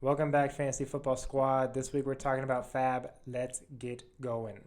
Welcome back, Fantasy Football Squad. This week we're talking about FAAB. Let's get going.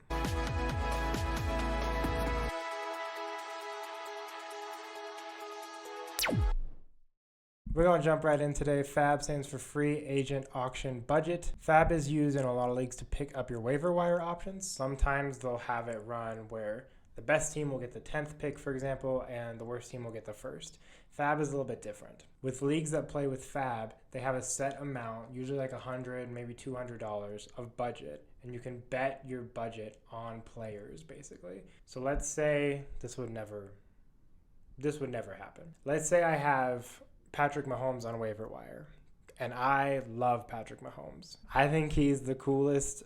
We're going to jump right in today. FAAB stands for Free Agent Auction Budget. FAAB is used in a lot of leagues to pick up your waiver wire options. Sometimes they'll have it run where the best team will get the 10th pick, for example, and the worst team will get the first. FAAB is a little bit different. With leagues that play with FAAB, they have a set amount, usually like $100, maybe $200 of budget, and you can bet your budget on players, basically. So let's say this would never happen. Let's say I have Patrick Mahomes on waiver wire, and I love Patrick Mahomes. I think he's the coolest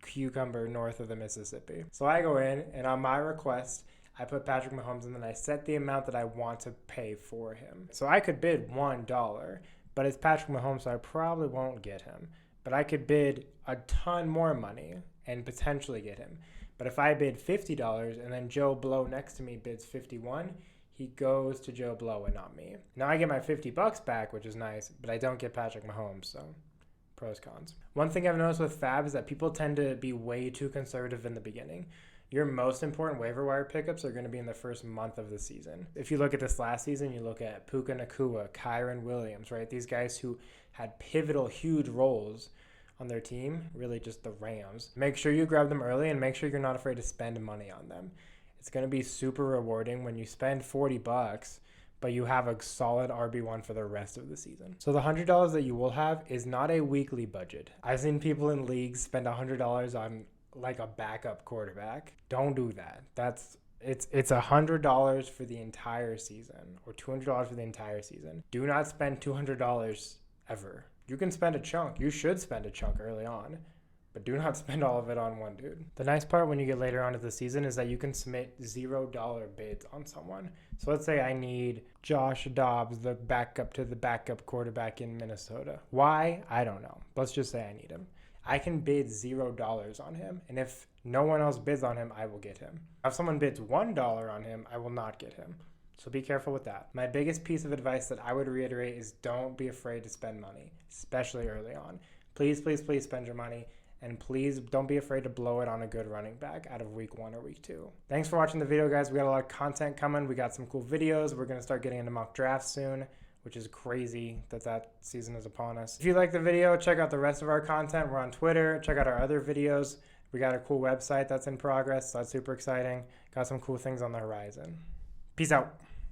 cucumber north of the Mississippi. So I go in, and on my request, I put Patrick Mahomes, and then I set the amount that I want to pay for him. So I could bid $1, but it's Patrick Mahomes, so I probably won't get him. But I could bid a ton more money and potentially get him. But if I bid $50 and then Joe Blow next to me bids $51, he goes to Joe Blow and not me. Now I get my $50 back, which is nice, but I don't get Patrick Mahomes, so pros, cons. One thing I've noticed with FAAB is that people tend to be way too conservative in the beginning. Your most important waiver wire pickups are going to be in the first month of the season. If you look at this last season, you look at Puka Nacua, Kyron Williams, right? These guys who had pivotal, huge roles on their team, really just the Rams. Make sure you grab them early and make sure you're not afraid to spend money on them. It's going to be super rewarding when you spend $40, but you have a solid RB1 for the rest of the season. So the $100 that you will have is not a weekly budget. I've seen people in leagues spend $100 on like a backup quarterback. Don't do that. It's $100 for the entire season or $200 for the entire season. Do not spend $200 ever. You can spend a chunk. You should spend a chunk early on, but do not spend all of it on one dude. The nice part when you get later on to the season is that you can submit $0 bids on someone. So let's say I need Josh Dobbs, the backup to the backup quarterback in Minnesota. Why? I don't know. Let's just say I need him. I can bid $0 on him, and if no one else bids on him, I will get him. If someone bids $1 on him, I will not get him. So be careful with that. My biggest piece of advice that I would reiterate is don't be afraid to spend money, especially early on. Please, please, please spend your money. And please don't be afraid to blow it on a good running back out of week 1 or week 2. Thanks for watching the video, guys. We got a lot of content coming. We got some cool videos. We're going to start getting into mock drafts soon, which is crazy that season is upon us. If you like the video, check out the rest of our content. We're on Twitter. Check out our other videos. We got a cool website that's in progress, so that's super exciting. Got some cool things on the horizon. Peace out.